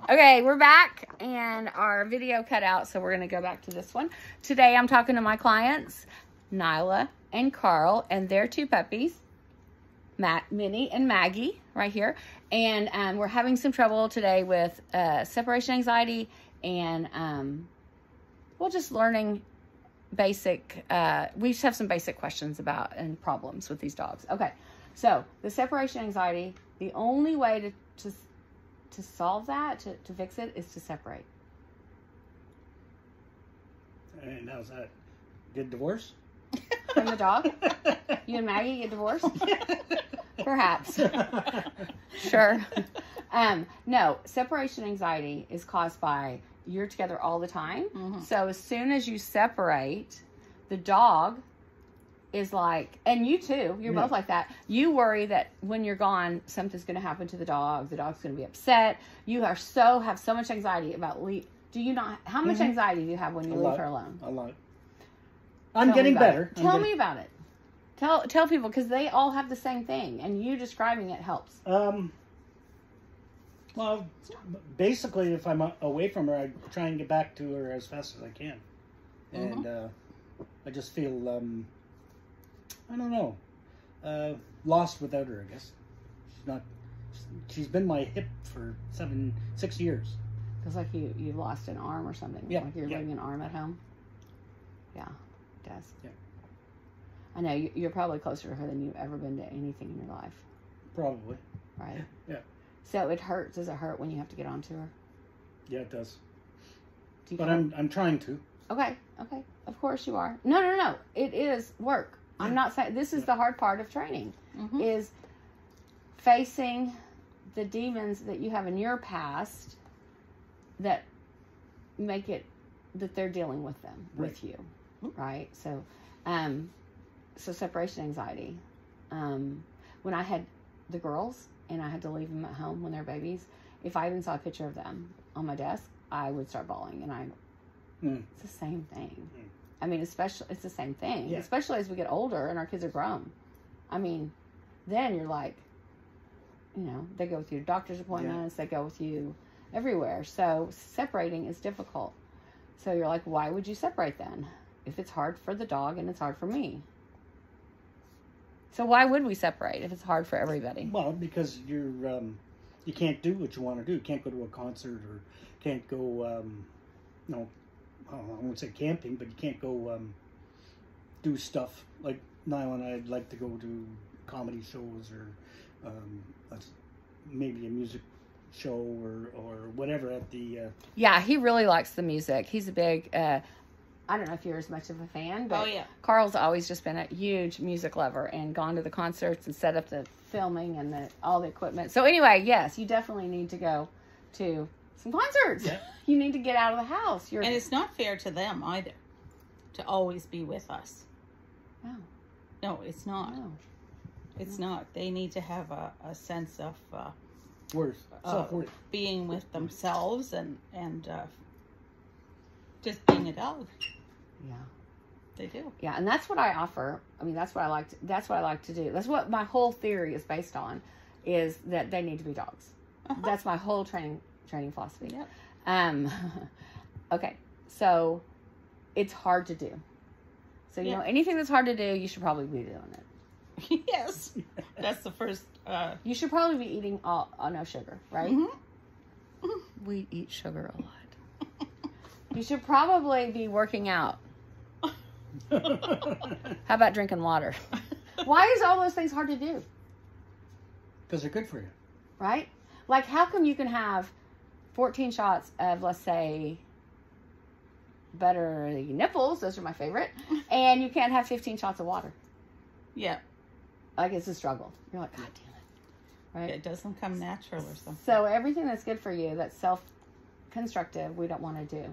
Okay, we're back, and our video cut out, so we're going to go back to this one. Today, I'm talking to my clients, Nila and Carl, and their two puppies, Minnie and Maggie, right here. And we're having some trouble today with separation anxiety, and we're just learning basic, we just have some basic questions about and problems with these dogs. Okay, so the separation anxiety, the only way to solve that, to fix it, is to separate. And how's that? Get divorced? From the dog? You and Maggie get divorced? Perhaps. Sure. No, separation anxiety is caused by you're together all the time. Mm-hmm. So as soon as you separate, the dog is like, and you too, you're both like that. You worry that when you're gone, something's going to happen to the dog. The dog's going to be upset. You have so much anxiety about do you not, how much anxiety do you have when you leave her alone? A lot. I'm getting better. Tell me about it. Tell people, because they all have the same thing, and you describing it helps. Well, basically, if I'm away from her, I try and get back to her as fast as I can. And I just feel, I don't know, lost without her, I guess. She's been my hip for 6 years. Feels like you lost an arm or something. Yeah. Like you're leaving an arm at home. Yeah, it does. Yeah. I know you're probably closer to her than you've ever been to anything in your life. Probably. Right? Yeah. So it hurts. Does it hurt when you have to get onto her? Yeah, it does. But I'm trying to. Okay. Of course you are. No. It is work. Yeah. I'm not saying this is the hard part of training, is facing the demons that you have in your past that make it that they're dealing with them with you, right? So, so separation anxiety. When I had the girls and I had to leave them at home when they're babies, if I even saw a picture of them on my desk, I would start bawling, and it's the same thing. I mean, it's the same thing, especially as we get older and our kids are grown. I mean, then you're like, they go with you to doctor's appointments, they go with you everywhere. So separating is difficult. So you're like, why would you separate then? If it's hard for the dog and it's hard for me. So why would we separate if it's hard for everybody? Well, because you can't do what you want to do. You can't go to a concert, or can't go, I won't say camping, but you can't go do stuff like Nila and I'd like to go to comedy shows, or maybe a music show or whatever at the yeah, he really likes the music. He's a big I don't know if you're as much of a fan, but Carl's always just been a huge music lover and gone to the concerts and set up the filming and all the equipment. So anyway, yes, you definitely need to go to some concerts. Yeah. You need to get out of the house. And it's not fair to them either to always be with us. No, it's not. No. It's not. They need to have a sense of self-worth, being with themselves and just being a dog. Yeah, they do. Yeah, and that's what I offer. I mean, that's what I like to do. That's what my whole theory is based on, is that they need to be dogs. That's my whole training philosophy. Yep. Okay, so it's hard to do. So anything that's hard to do, you should probably be doing it. Yes, that's the first. You should probably be eating no sugar, right? Mm-hmm. We eat sugar a lot. You should probably be working out. How about drinking water? Why is all those things hard to do? Because they're good for you. Right? Like, how come you can have 14 shots of, let's say, buttery nipples, those are my favorite, and you can't have 15 shots of water? Yeah. Like, it's a struggle. You're like, God damn it. Right? It doesn't come natural or something. So everything that's good for you, that's self-constructive, we don't want to do.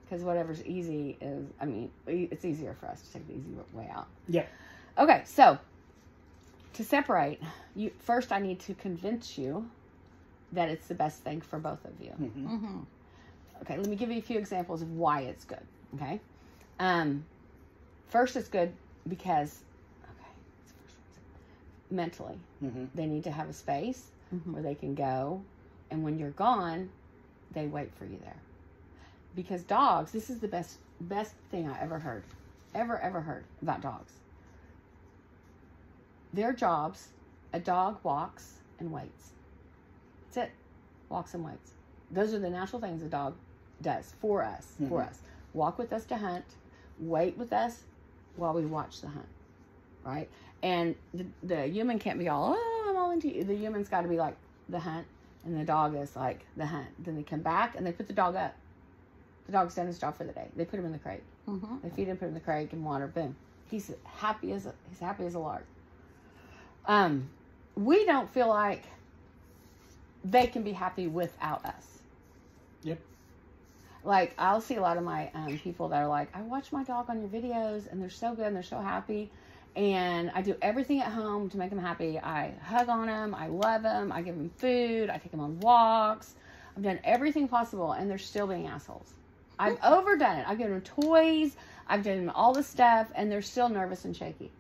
Because whatever's easy is, I mean, it's easier for us to take the easy way out. Yeah. Okay, so to separate, first I need to convince you that it's the best thing for both of you. Mm-hmm. Mm-hmm. Okay, let me give you a few examples of why it's good. Okay, first it's good because mentally they need to have a space where they can go, and when you're gone, they wait for you there. Because dogs, this is the best thing I ever heard about dogs. Their jobs, a dog walks and waits. That's it. Walks and waits. Those are the natural things a dog does for us. Walk with us to hunt, wait with us while we watch the hunt, right? And the human can't be all, oh, I'm all into you. The human's got to be like the hunt, and the dog is like the hunt. Then they come back and they put the dog up. The dog's done his job for the day. They put him in the crate. They feed him, put him in the crate, give him water. Boom. He's happy as a lark. We don't feel like they can be happy without us. Yep. Like, I'll see a lot of my people that are like, I watch my dog on your videos, and they're so good, and they're so happy, and I do everything at home to make them happy. I hug on them, I love them, I give them food, I take them on walks. I've done everything possible, and they're still being assholes. I've overdone it. I've given them toys, I've done them all this stuff, and they're still nervous and shaky.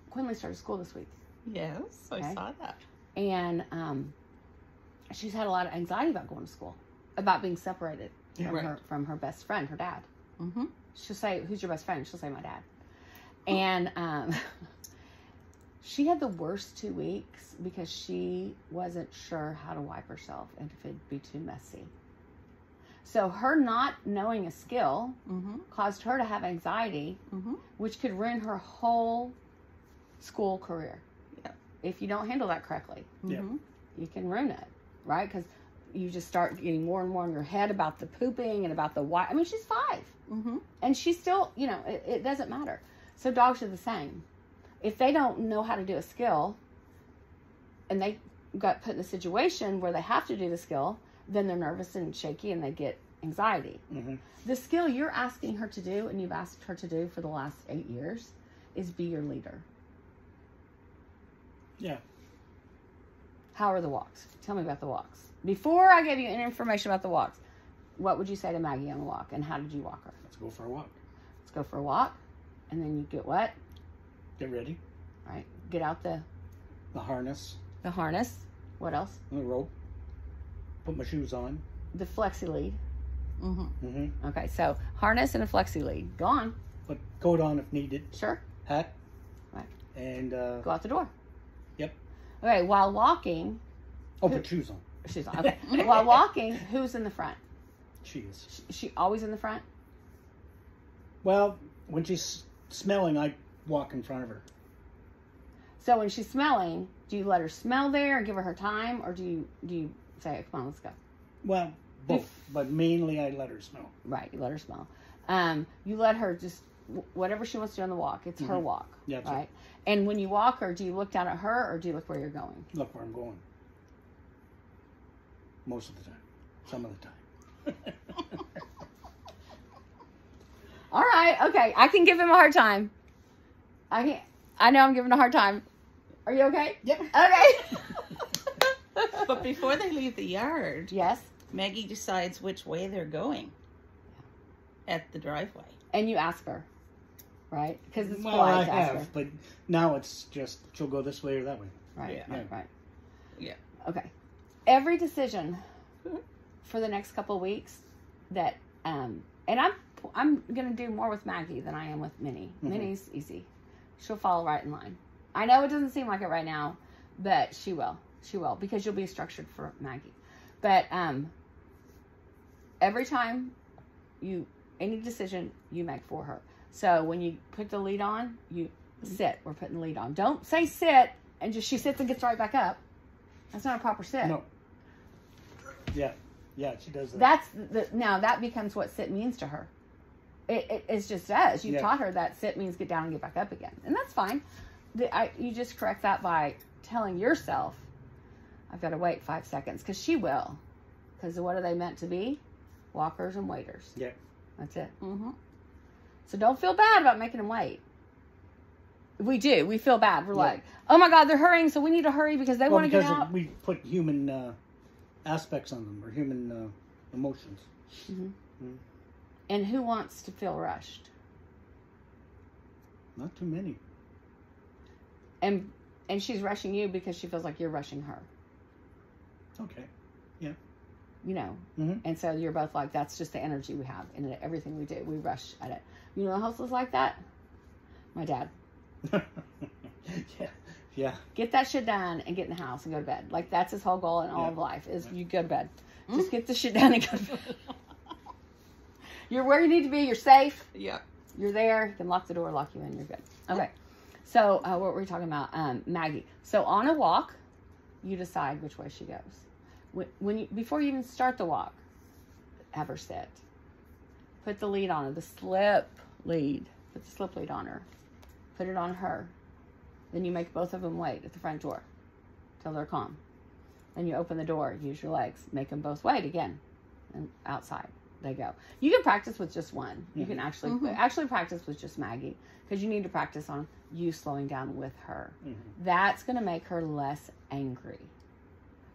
Quinley started school this week. Yes, I saw that. And she's had a lot of anxiety about going to school, about being separated from her best friend, her dad. She'll say, who's your best friend? She'll say, my dad. And she had the worst 2 weeks because she wasn't sure how to wipe herself and if it'd be too messy. So her not knowing a skill caused her to have anxiety, which could ruin her whole school career. If you don't handle that correctly, you can ruin it, right? Because you just start getting more and more in your head about the pooping and about the why. I mean, she's 5, and she's still, it doesn't matter. So dogs are the same. If they don't know how to do a skill, and they got put in a situation where they have to do the skill, then they're nervous and shaky, and they get anxiety. The skill you're asking her to do, and you've asked her to do for the last 8 years, is be your leader. Yeah. How are the walks? Tell me about the walks. Before I give you any information about the walks, what would you say to Maggie on the walk, and how did you walk her? Let's go for a walk. Let's go for a walk, and then you get what? Get ready. Right. Get out the harness. The harness. What else? The rope. Put my shoes on. The flexi lead. Okay, so harness and a flexi lead. Go on. Put coat on if needed. Sure. Hat. Right. And go out the door. Yep. Okay, while walking. Put shoes on. Shoes on. Okay. While walking, who's in the front? She is. She always in the front? Well, when she's smelling, I walk in front of her. So when she's smelling, do you let her smell there and give her time, or do you say, come on, let's go? Well, both, but mainly I let her smell. Right, you let her smell. You let her just, whatever she wants to do on the walk, it's her walk. Yeah, right? Right. And when you walk her, do you look down at her, or do you look where you're going? Look where I'm going. Most of the time. Some of the time. All right, okay. I can give him a hard time. I know I'm giving a hard time. Are you okay? Yep. Okay. But before they leave the yard, yes, Maggie decides which way they're going at the driveway. And you ask her, right? Because it's well, polite to I ask have, her. but now it's just she'll go this way or that way. Right, Yeah. right. Yeah. Okay. Every decision for the next couple of weeks that, and I'm going to do more with Maggie than I am with Minnie. Minnie's easy. She'll fall right in line. I know it doesn't seem like it right now, but she will. She will, because you'll be structured for Maggie. But every time any decision you make for her. So when you put the lead on, you sit. We're putting the lead on. Don't say sit and just she sits and gets right back up. That's not a proper sit. No. Yeah, she does that. Now that becomes what sit means to her. It just does. You've taught her that sit means get down and get back up again, and that's fine. You just correct that by telling yourself, "I've got to wait 5 seconds," because she will. Because what are they meant to be? Walkers and waiters. Yeah, that's it. So don't feel bad about making them wait. We do. We feel bad. We're like, oh my God, they're hurrying, so we need to hurry because they want to get out. We put human aspects on them, or human emotions. And who wants to feel rushed? Not too many. And she's rushing you because she feels like you're rushing her. Okay. Yeah. You know, and so you're both like, that's just the energy we have in it. Everything we do, we rush at it. You know who else was like that? My dad. Yeah. Get that shit done and get in the house and go to bed. Like, that's his whole goal in all of life is you go to bed. Just get the shit done and go to bed. You're where you need to be. You're safe. Yeah. You're there. You can lock the door, lock you in. You're good. Okay. So what were we talking about? Maggie. So on a walk, you decide which way she goes. Before you even start the walk, have her sit. Put the lead on her, the slip lead. Put the slip lead on her. Put it on her. Then you make both of them wait at the front door till they're calm. Then you open the door, use your legs, make them both wait again, and outside they go. You can practice with just one. You can actually practice with just Maggie because you need to practice on you slowing down with her. That's going to make her less angry.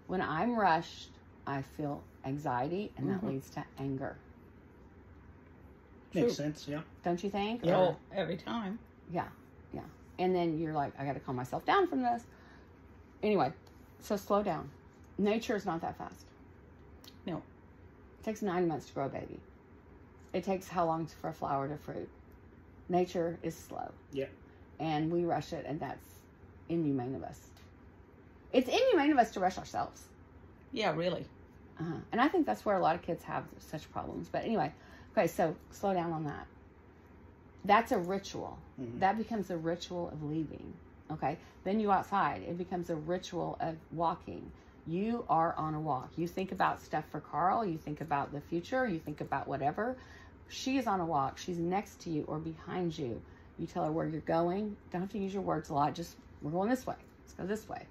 When I'm rushed, I feel anxiety, and that leads to anger. Makes sense, yeah. Don't you think? Yeah, or, every time. Yeah. And then you're like, I got to calm myself down from this. Anyway, so slow down. Nature is not that fast. No. It takes 9 months to grow a baby. It takes how long for a flower to fruit? Nature is slow. Yeah. And we rush it, and that's inhumane of us. It's inhumane of us to rush ourselves. Yeah, really. And I think that's where a lot of kids have such problems. But anyway, okay, so slow down on that. That's a ritual. That becomes a ritual of leaving. Okay? Then you outside. It becomes a ritual of walking. You are on a walk. You think about stuff for Carl. You think about the future. You think about whatever. She is on a walk. She's next to you or behind you. You tell her where you're going. Don't have to use your words a lot. Just, we're going this way. Let's go this way.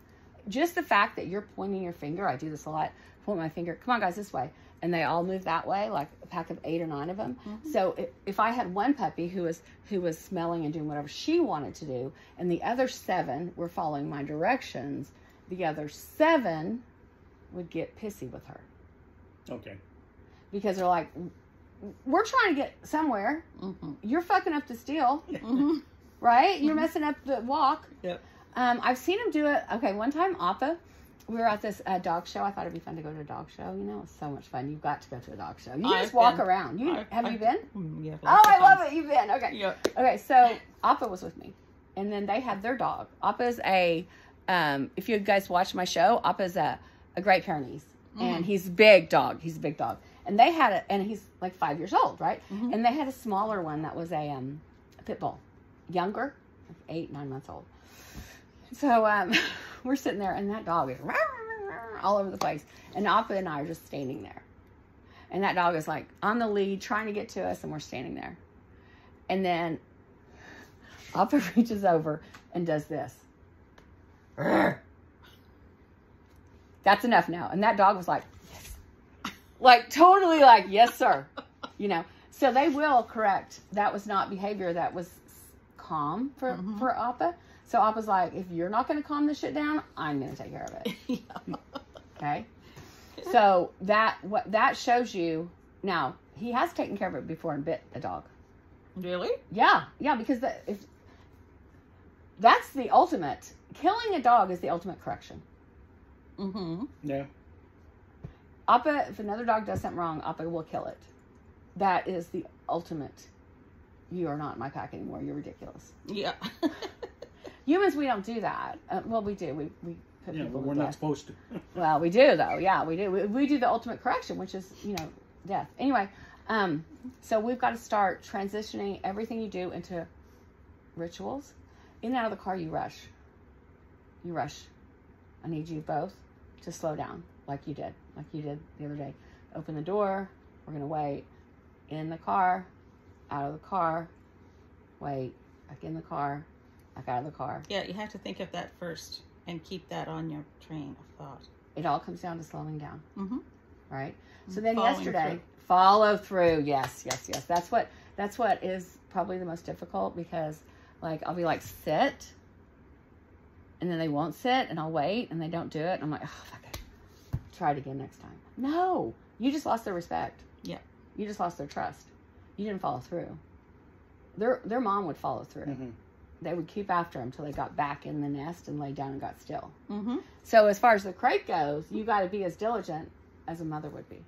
Just the fact that you're pointing your finger. I do this a lot. Point my finger. Come on, guys, this way. And they all move that way, like a pack of 8 or 9 of them. So if I had one puppy who was smelling and doing whatever she wanted to do, and the other 7 were following my directions, the other 7 would get pissy with her. Okay. Because they're like, we're trying to get somewhere. You're fucking up the steal. Right? You're messing up the walk. Yep. I've seen him do it. Okay, one time, Appa, we were at this dog show. I thought it'd be fun to go to a dog show. You know, it's so much fun. You've got to go to a dog show. You just walk around. Have you been? Yeah. Oh, I love it. You've been. Okay. Yeah. Okay, so Appa was with me. And then they had their dog. Appa's a, if you guys watch my show, Appa's a Great Pyrenees. And he's a big dog. He's a big dog. And they had and he's like 5 years old, right? And they had a smaller one that was a pit bull. Younger, like 8, 9 months old. So we're sitting there, and that dog is all over the place. And Appa and I are just standing there. And that dog is like on the lead, trying to get to us, and we're standing there. And then Appa reaches over and does this. That's enough now. And that dog was like, yes. Like, totally like, yes, sir. You know, so they will correct. That was not behavior that was calm for Appa. So Appa's like, if you're not going to calm this shit down, I'm going to take care of it. Okay? So that shows you. Now, he has taken care of it before and bit the dog. Really? Yeah, because that's the ultimate. Killing a dog is the ultimate correction. Yeah. Appa, if another dog does something wrong, Appa will kill it. That is the ultimate. You are not in my pack anymore. You're ridiculous. Yeah. Humans, we don't do that. Well, we do. We put people to we're death. not supposed to. Well, we do, though. Yeah, we do. We do the ultimate correction, which is, death. Anyway, so we've got to start transitioning everything you do into rituals. In and out of the car, you rush. You rush. I need you both to slow down like you did the other day. Open the door. We're going to wait. In the car. Out of the car. Wait. Back in the car. Back out of the car. Yeah, you have to think of that first and keep that on your train of thought. It all comes down to slowing down. Right? So then Following yesterday, through. follow through. Yes. That's what is probably the most difficult because, like, I'll be like, sit. And then they won't sit, and I'll wait, and they don't do it. And I'm like, oh, fuck it. Try it again next time. No. You just lost their respect. Yeah. You just lost their trust. You didn't follow through. Their mom would follow through. they would keep after them till they got back in the nest and lay down and got still. Mm-hmm. So as far as the crate goes, you got to be as diligent as a mother would be.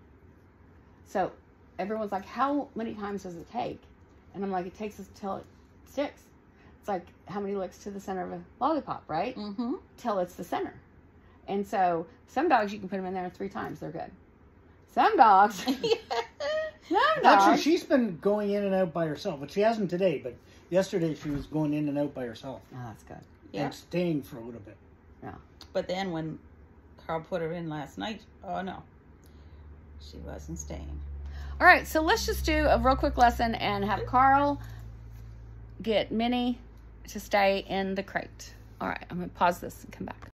So everyone's like, how many times does it take? And I'm like, it takes us till it sticks. It's like how many licks to the center of a lollipop, right? Mm-hmm. Till it's the center. And so some dogs, you can put them in there 3 times. They're good. Some dogs... Actually, she's been going in and out by herself, but she hasn't today. But yesterday she was going in and out by herself. Oh, that's good. Yeah. And staying for a little bit. Yeah. But then when Carl put her in last night, oh no, she wasn't staying. All right, so let's just do a real quick lesson and have Carl get Minnie to stay in the crate. All right, I'm going to pause this and come back.